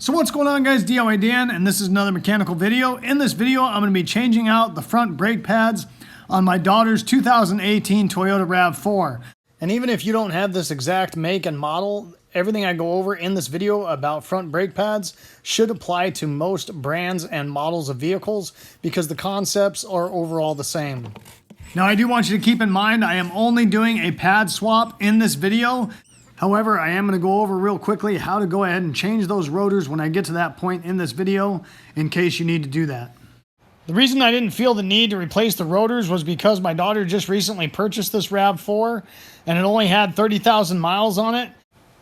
So what's going on, guys? DIY Dan, and this is another mechanical video. In this video, I'm going to be changing out the front brake pads on my daughter's 2018 Toyota RAV4. And even if you don't have this exact make and model, everything I go over in this video about front brake pads should apply to most brands and models of vehicles because the concepts are overall the same. Now, I do want you to keep in mind, I am only doing a pad swap in this video. However, I am going to go over real quickly how to go ahead and change those rotors when I get to that point in this video, in case you need to do that. The reason I didn't feel the need to replace the rotors was because my daughter just recently purchased this RAV4, and it only had 30,000 miles on it.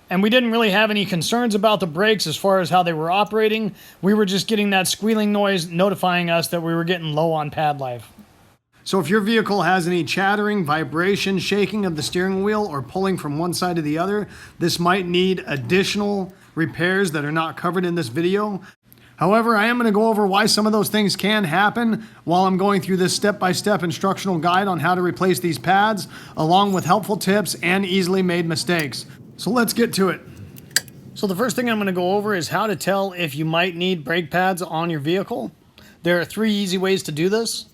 And we didn't really have any concerns about the brakes as far as how they were operating. We were just getting that squealing noise notifying us that we were getting low on pad life. So if your vehicle has any chattering, vibration, shaking of the steering wheel, or pulling from one side to the other, this might need additional repairs that are not covered in this video. However, I am going to go over why some of those things can happen while I'm going through this step-by-step instructional guide on how to replace these pads, along with helpful tips and easily made mistakes. So let's get to it. So the first thing I'm going to go over is how to tell if you might need brake pads on your vehicle. There are 3 easy ways to do this.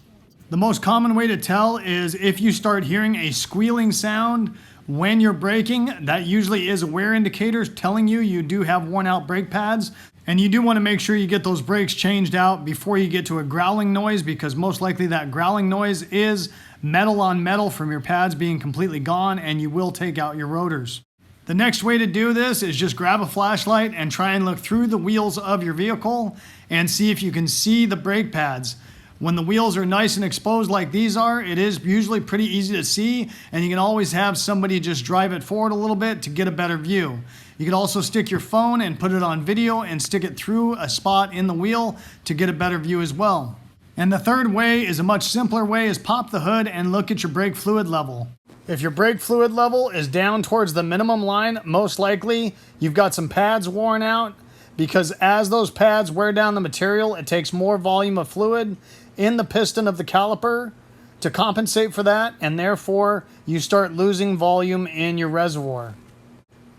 The most common way to tell is if you start hearing a squealing sound when you're braking. That usually is a wear indicator telling you do have worn out brake pads. And you do want to make sure you get those brakes changed out before you get to a growling noise, because most likely that growling noise is metal on metal from your pads being completely gone, and you will take out your rotors. The next way to do this is just grab a flashlight and try and look through the wheels of your vehicle and see if you can see the brake pads. When the wheels are nice and exposed like these are, it is usually pretty easy to see, and you can always have somebody just drive it forward a little bit to get a better view. You can also stick your phone and put it on video and stick it through a spot in the wheel to get a better view as well. And the third way is a much simpler way, is pop the hood and look at your brake fluid level. If your brake fluid level is down towards the minimum line, most likely you've got some pads worn out, because as those pads wear down the material, it takes more volume of fluid in the piston of the caliper to compensate for that, and therefore you start losing volume in your reservoir.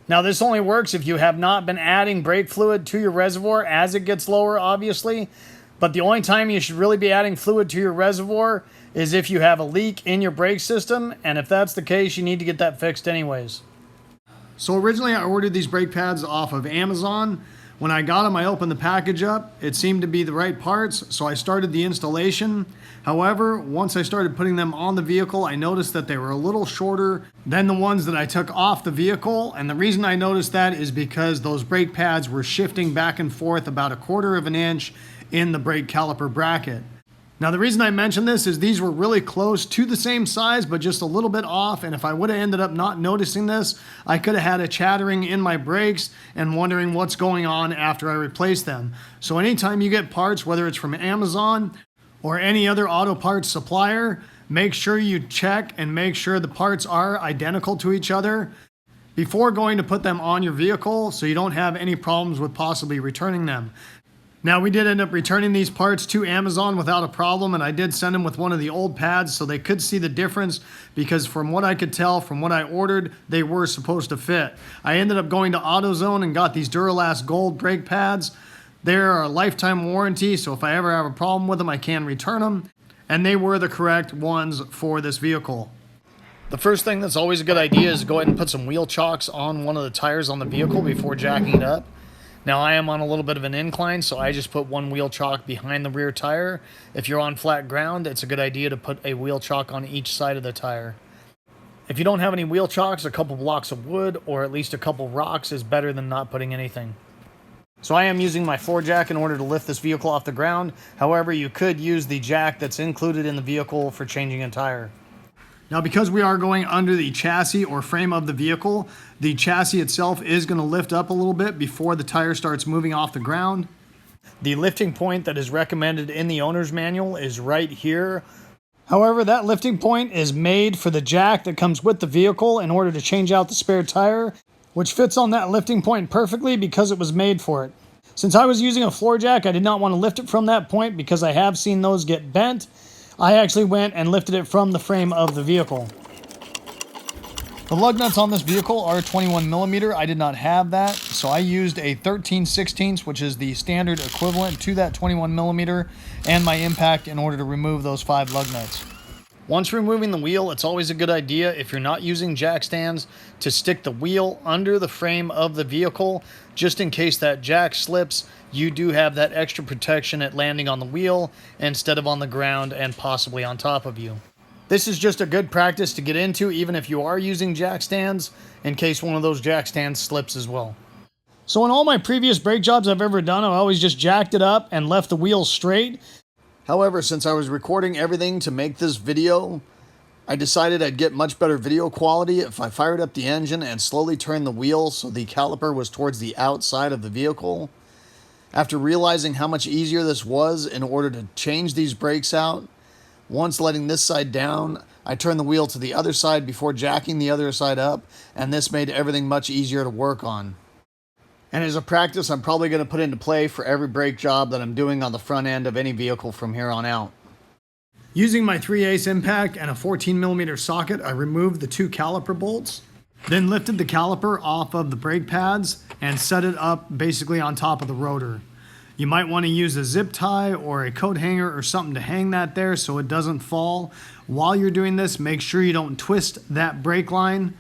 Now, this only works if you have not been adding brake fluid to your reservoir as it gets lower, obviously, but the only time you should really be adding fluid to your reservoir is if you have a leak in your brake system, and if that's the case, you need to get that fixed anyways. So originally I ordered these brake pads off of Amazon. When I got them, I opened the package up. It seemed to be the right parts, so I started the installation. However, once I started putting them on the vehicle, I noticed that they were a little shorter than the ones that I took off the vehicle. And the reason I noticed that is because those brake pads were shifting back and forth about 1/4 of an inch in the brake caliper bracket. Now, the reason I mention this is these were really close to the same size, but just a little bit off. And if I would have ended up not noticing this, I could have had a chattering in my brakes and wondering what's going on after I replaced them. So anytime you get parts, whether it's from Amazon or any other auto parts supplier, make sure you check and make sure the parts are identical to each other before going to put them on your vehicle, so you don't have any problems with possibly returning them. Now, we did end up returning these parts to Amazon without a problem, and I did send them with one of the old pads so they could see the difference, because from what I could tell, from what I ordered, they were supposed to fit. I ended up going to AutoZone and got these Duralast Gold brake pads. They're a lifetime warranty, so if I ever have a problem with them, I can return them, and they were the correct ones for this vehicle. The first thing that's always a good idea is to go ahead and put some wheel chocks on one of the tires on the vehicle before jacking it up. Now, I am on a little bit of an incline, so I just put one wheel chock behind the rear tire. If you're on flat ground, it's a good idea to put a wheel chock on each side of the tire. If you don't have any wheel chocks, a couple blocks of wood or at least a couple rocks is better than not putting anything. So I am using my floor jack in order to lift this vehicle off the ground. However, you could use the jack that's included in the vehicle for changing a tire. Now, because we are going under the chassis or frame of the vehicle, the chassis itself is going to lift up a little bit before the tire starts moving off the ground. The lifting point that is recommended in the owner's manual is right here. However, that lifting point is made for the jack that comes with the vehicle in order to change out the spare tire, which fits on that lifting point perfectly because it was made for it. Since I was using a floor jack, I did not want to lift it from that point because I have seen those get bent. I actually went and lifted it from the frame of the vehicle. The lug nuts on this vehicle are 21 millimeter. I did not have that, so I used a 13/16, which is the standard equivalent to that 21 millimeter, and my impact in order to remove those 5 lug nuts. Once removing the wheel, it's always a good idea, if you're not using jack stands, to stick the wheel under the frame of the vehicle, just in case that jack slips. You do have that extra protection at landing on the wheel instead of on the ground and possibly on top of you. This is just a good practice to get into, even if you are using jack stands, in case one of those jack stands slips as well. So in all my previous brake jobs I've ever done, I've always just jacked it up and left the wheel straight. However, since I was recording everything to make this video, I decided I'd get much better video quality if I fired up the engine and slowly turned the wheel so the caliper was towards the outside of the vehicle. After realizing how much easier this was in order to change these brakes out, once letting this side down, I turned the wheel to the other side before jacking the other side up, and this made everything much easier to work on. And as a practice, I'm probably going to put into play for every brake job that I'm doing on the front end of any vehicle from here on out. Using my 3/8 impact and a 14 millimeter socket, I removed the 2 caliper bolts, then lifted the caliper off of the brake pads and set it up basically on top of the rotor. You might want to use a zip tie or a coat hanger or something to hang that there so it doesn't fall. While you're doing this, make sure you don't twist that brake line.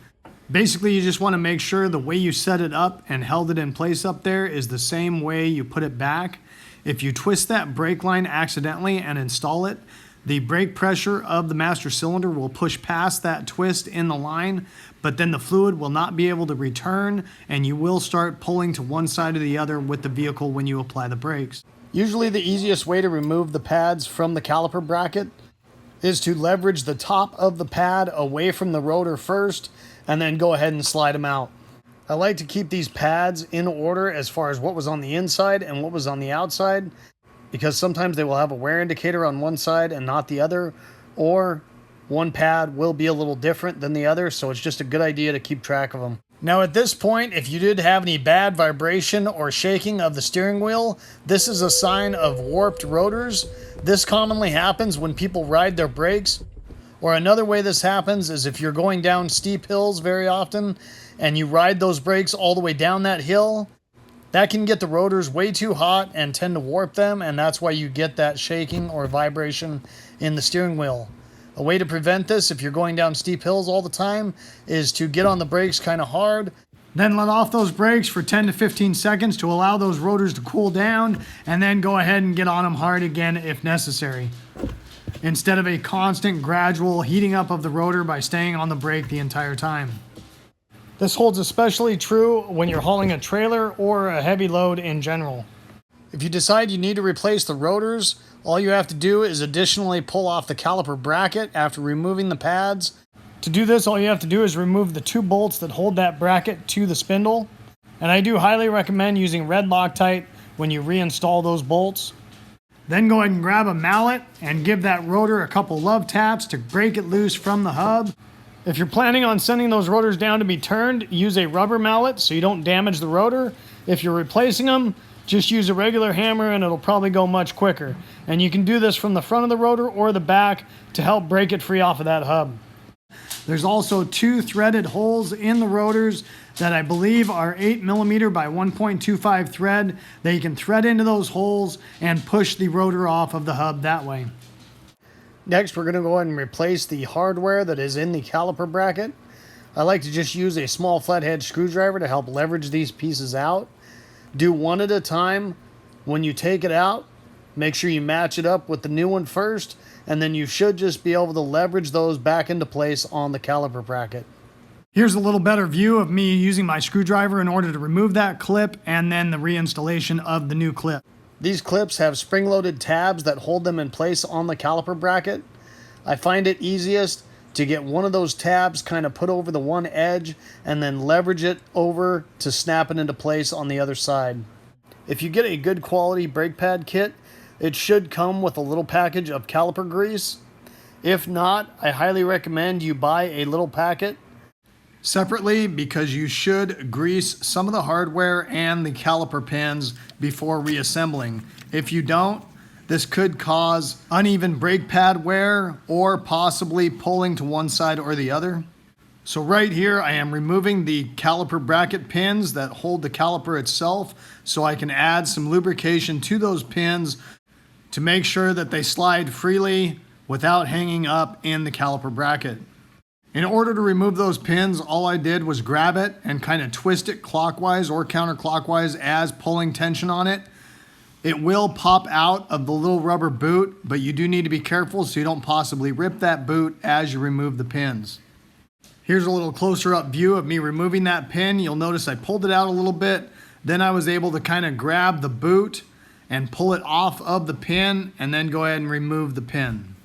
Basically, you just want to make sure the way you set it up and held it in place up there is the same way you put it back. If you twist that brake line accidentally and install it, the brake pressure of the master cylinder will push past that twist in the line, but then the fluid will not be able to return, and you will start pulling to one side or the other with the vehicle when you apply the brakes. Usually the easiest way to remove the pads from the caliper bracket is to leverage the top of the pad away from the rotor first, and then go ahead and slide them out. I like to keep these pads in order as far as what was on the inside and what was on the outside, because sometimes they will have a wear indicator on one side and not the other, or one pad will be a little different than the other, so it's just a good idea to keep track of them. Now at this point, if you did have any bad vibration or shaking of the steering wheel, this is a sign of warped rotors. This commonly happens when people ride their brakes, or another way this happens is if you're going down steep hills very often and you ride those brakes all the way down that hill. That can get the rotors way too hot and tend to warp them, and that's why you get that shaking or vibration in the steering wheel. A way to prevent this, if you're going down steep hills all the time, is to get on the brakes kind of hard, then let off those brakes for 10 to 15 seconds to allow those rotors to cool down, and then go ahead and get on them hard again if necessary, instead of a constant gradual heating up of the rotor by staying on the brake the entire time. This holds especially true when you're hauling a trailer or a heavy load in general. If you decide you need to replace the rotors, all you have to do is additionally pull off the caliper bracket after removing the pads. To do this, all you have to do is remove the 2 bolts that hold that bracket to the spindle. And I do highly recommend using red Loctite when you reinstall those bolts. Then go ahead and grab a mallet and give that rotor a couple love taps to break it loose from the hub. If you're planning on sending those rotors down to be turned, use a rubber mallet so you don't damage the rotor. If you're replacing them, just use a regular hammer and it'll probably go much quicker. And you can do this from the front of the rotor or the back to help break it free off of that hub. There's also 2 threaded holes in the rotors that I believe are 8 millimeter by 1.25 thread that you can thread into those holes and push the rotor off of the hub that way. Next, we're going to go ahead and replace the hardware that is in the caliper bracket. I like to just use a small flathead screwdriver to help leverage these pieces out. Do one at a time. When you take it out, make sure you match it up with the new one first, and then you should just be able to leverage those back into place on the caliper bracket. Here's a little better view of me using my screwdriver in order to remove that clip and then the reinstallation of the new clip. These clips have spring-loaded tabs that hold them in place on the caliper bracket. I find it easiest to get one of those tabs kind of put over the one edge and then leverage it over to snap it into place on the other side. If you get a good quality brake pad kit, it should come with a little package of caliper grease. If not, I highly recommend you buy a little packet separately, because you should grease some of the hardware and the caliper pins before reassembling. If you don't, this could cause uneven brake pad wear or possibly pulling to one side or the other. So right here, I am removing the caliper bracket pins that hold the caliper itself, so I can add some lubrication to those pins to make sure that they slide freely without hanging up in the caliper bracket. In order to remove those pins, all I did was grab it and kind of twist it clockwise or counterclockwise as pulling tension on it. It will pop out of the little rubber boot, but you do need to be careful so you don't possibly rip that boot as you remove the pins. Here's a little closer up view of me removing that pin. You'll notice I pulled it out a little bit. Then I was able to kind of grab the boot and pull it off of the pin and then go ahead and remove the pin.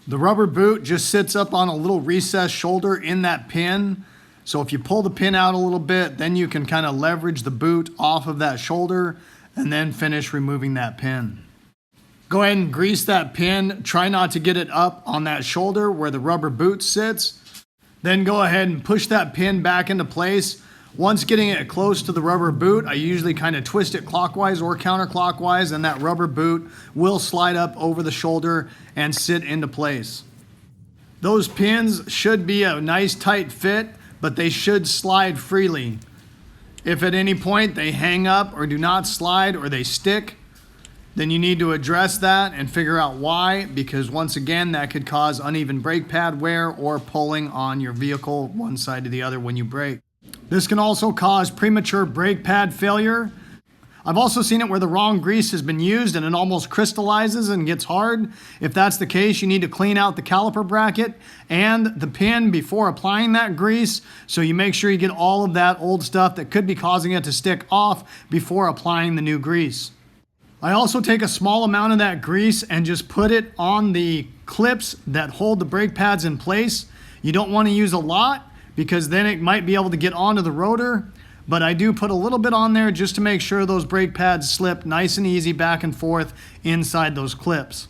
The rubber boot just sits up on a little recessed shoulder in that pin. So if you pull the pin out a little bit, then you can kind of leverage the boot off of that shoulder and then finish removing that pin. Go ahead and grease that pin. Try not to get it up on that shoulder where the rubber boot sits. Then go ahead and push that pin back into place. Once getting it close to the rubber boot, I usually kind of twist it clockwise or counterclockwise, and that rubber boot will slide up over the shoulder and sit into place. Those pins should be a nice tight fit, but they should slide freely. If at any point they hang up or do not slide or they stick, then you need to address that and figure out why, because once again, that could cause uneven brake pad wear or pulling on your vehicle one side to the other when you brake. This can also cause premature brake pad failure. I've also seen it where the wrong grease has been used and it almost crystallizes and gets hard. If that's the case, you need to clean out the caliper bracket and the pin before applying that grease, so you make sure you get all of that old stuff that could be causing it to stick off before applying the new grease. I also take a small amount of that grease and just put it on the clips that hold the brake pads in place. You don't want to use a lot because then it might be able to get onto the rotor, but I do put a little bit on there just to make sure those brake pads slip nice and easy back and forth inside those clips.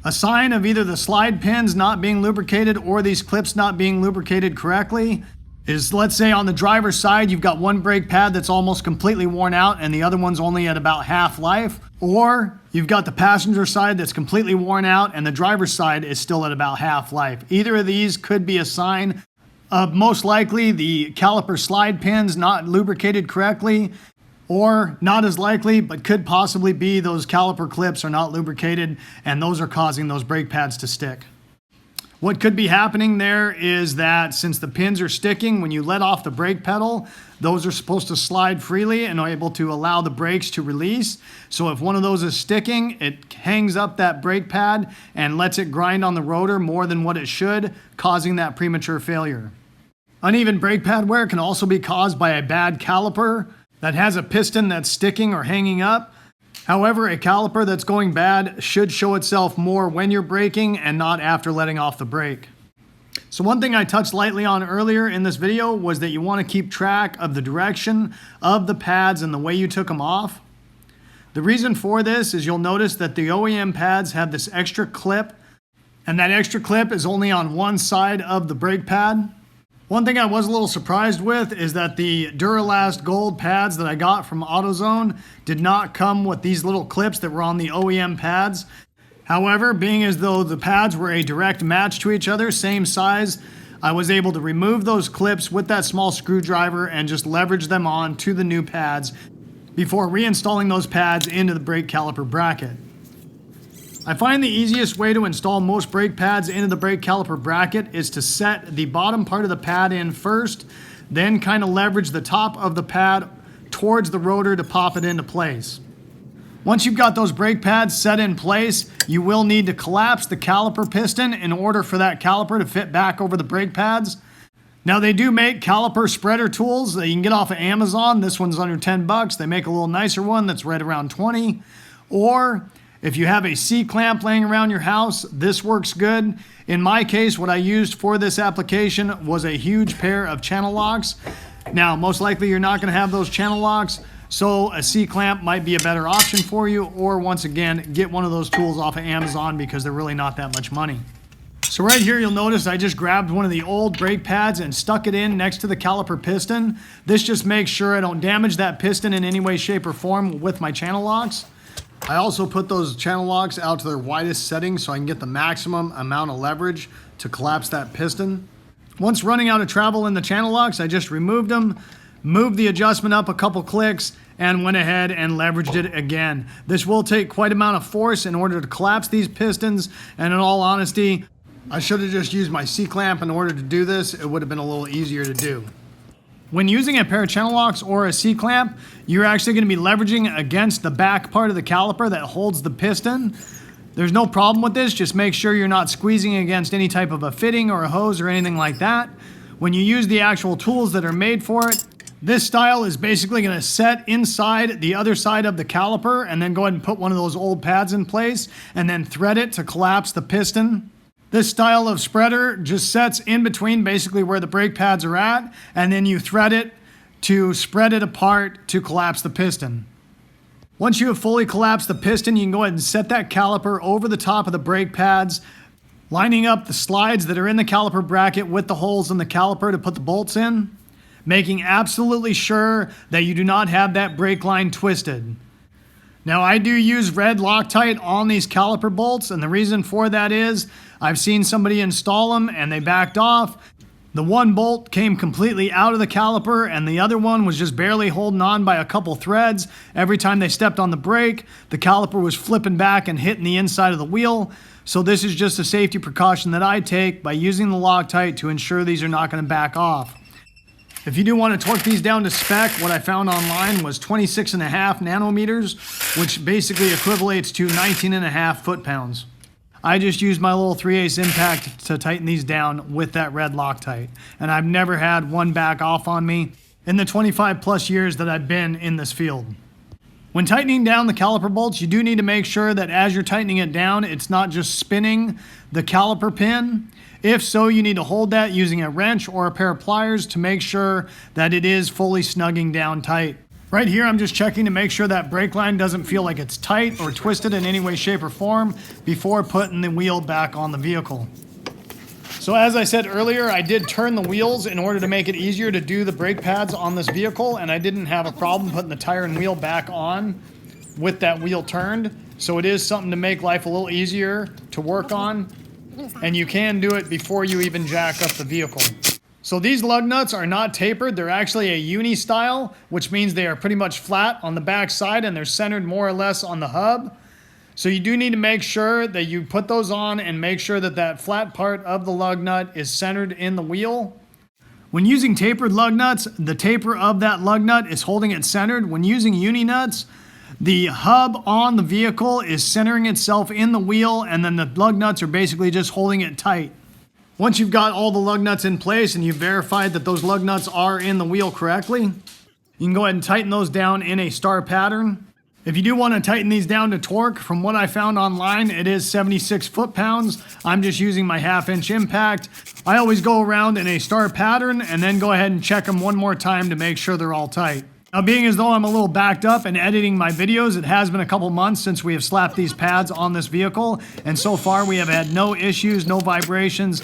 A sign of either the slide pins not being lubricated or these clips not being lubricated correctly is, let's say on the driver's side, you've got one brake pad that's almost completely worn out and the other one's only at about half life. Or you've got the passenger side that's completely worn out and the driver's side is still at about half life. Either of these could be a sign of most likely the caliper slide pins not lubricated correctly, or not as likely, but could possibly be those caliper clips are not lubricated and those are causing those brake pads to stick. What could be happening there is that since the pins are sticking, when you let off the brake pedal, those are supposed to slide freely and are able to allow the brakes to release. So if one of those is sticking, it hangs up that brake pad and lets it grind on the rotor more than what it should, causing that premature failure. Uneven brake pad wear can also be caused by a bad caliper that has a piston that's sticking or hanging up. However, a caliper that's going bad should show itself more when you're braking and not after letting off the brake. So one thing I touched lightly on earlier in this video was that you want to keep track of the direction of the pads and the way you took them off. The reason for this is you'll notice that the OEM pads have this extra clip, and that extra clip is only on one side of the brake pad. One thing I was a little surprised with is that the Duralast Gold pads that I got from AutoZone did not come with these little clips that were on the OEM pads. However, being as though the pads were a direct match to each other, same size, I was able to remove those clips with that small screwdriver and just leverage them on to the new pads before reinstalling those pads into the brake caliper bracket. I find the easiest way to install most brake pads into the brake caliper bracket is to set the bottom part of the pad in first, then kind of leverage the top of the pad towards the rotor to pop it into place. Once you've got those brake pads set in place, you will need to collapse the caliper piston in order for that caliper to fit back over the brake pads. Now they do make caliper spreader tools that you can get off of Amazon. This one's under 10 bucks. They make a little nicer one that's right around 20. Or if you have a C-clamp laying around your house, this works good. In my case, what I used for this application was a huge pair of channel locks. Now, most likely you're not going to have those channel locks, so a C-clamp might be a better option for you, or once again, get one of those tools off of Amazon because they're really not that much money. So right here, you'll notice I just grabbed one of the old brake pads and stuck it in next to the caliper piston. This just makes sure I don't damage that piston in any way, shape, or form with my channel locks. I also put those channel locks out to their widest setting so I can get the maximum amount of leverage to collapse that piston. Once running out of travel in the channel locks, I just removed them, moved the adjustment up a couple clicks, and went ahead and leveraged it again. This will take quite amount of force in order to collapse these pistons, and in all honesty, I should have just used my C-clamp in order to do this. It would have been a little easier to do. When using a pair of channel locks or a C-clamp, you're actually going to be leveraging against the back part of the caliper that holds the piston. There's no problem with this, just make sure you're not squeezing against any type of a fitting or a hose or anything like that. When you use the actual tools that are made for it, this style is basically going to set inside the other side of the caliper and then go ahead and put one of those old pads in place and then thread it to collapse the piston. This style of spreader just sets in between basically where the brake pads are at, and then you thread it to spread it apart to collapse the piston. Once you have fully collapsed the piston, you can go ahead and set that caliper over the top of the brake pads, lining up the slides that are in the caliper bracket with the holes in the caliper to put the bolts in, making absolutely sure that you do not have that brake line twisted. Now, I do use red Loctite on these caliper bolts, and the reason for that is I've seen somebody install them and they backed off. The one bolt came completely out of the caliper and the other one was just barely holding on by a couple threads. Every time they stepped on the brake, the caliper was flipping back and hitting the inside of the wheel. So this is just a safety precaution that I take by using the Loctite to ensure these are not going to back off. If you do want to torque these down to spec, what I found online was 26.5 nanometers, which basically equivalates to 19.5 foot-pounds. I just used my little 3/8 impact to tighten these down with that red Loctite, and I've never had one back off on me in the 25 plus years that I've been in this field. When tightening down the caliper bolts, you do need to make sure that as you're tightening it down, it's not just spinning the caliper pin. If so, you need to hold that using a wrench or a pair of pliers to make sure that it is fully snugging down tight. Right here, I'm just checking to make sure that brake line doesn't feel like it's tight or twisted in any way, shape, or form before putting the wheel back on the vehicle. So as I said earlier, I did turn the wheels in order to make it easier to do the brake pads on this vehicle, and I didn't have a problem putting the tire and wheel back on with that wheel turned. So it is something to make life a little easier to work on, and you can do it before you even jack up the vehicle. So these lug nuts are not tapered, they're actually a uni style, which means they are pretty much flat on the back side and they're centered more or less on the hub. So you do need to make sure that you put those on and make sure that that flat part of the lug nut is centered in the wheel. When using tapered lug nuts, the taper of that lug nut is holding it centered. When using uni nuts, the hub on the vehicle is centering itself in the wheel, and then the lug nuts are basically just holding it tight. Once you've got all the lug nuts in place and you've verified that those lug nuts are in the wheel correctly, you can go ahead and tighten those down in a star pattern. If you do want to tighten these down to torque, from what I found online, it is 76 foot-pounds. I'm just using my 1/2-inch impact. I always go around in a star pattern and then go ahead and check them one more time to make sure they're all tight. Now, being as though I'm a little backed up and editing my videos, it has been a couple months since we have slapped these pads on this vehicle, and so far we have had no issues, no vibrations,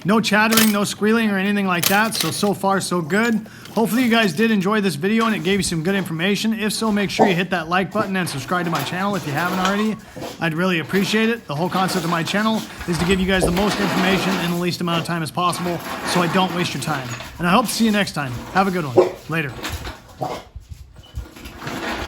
no chattering, no squealing or anything like that. So far so good. Hopefully you guys did enjoy this video and it gave you some good information. If so, make sure you hit that like button and subscribe to my channel if you haven't already. I'd really appreciate it. The whole concept of my channel is to give you guys the most information in the least amount of time as possible so I don't waste your time. And I hope to see you next time. Have a good one. Later.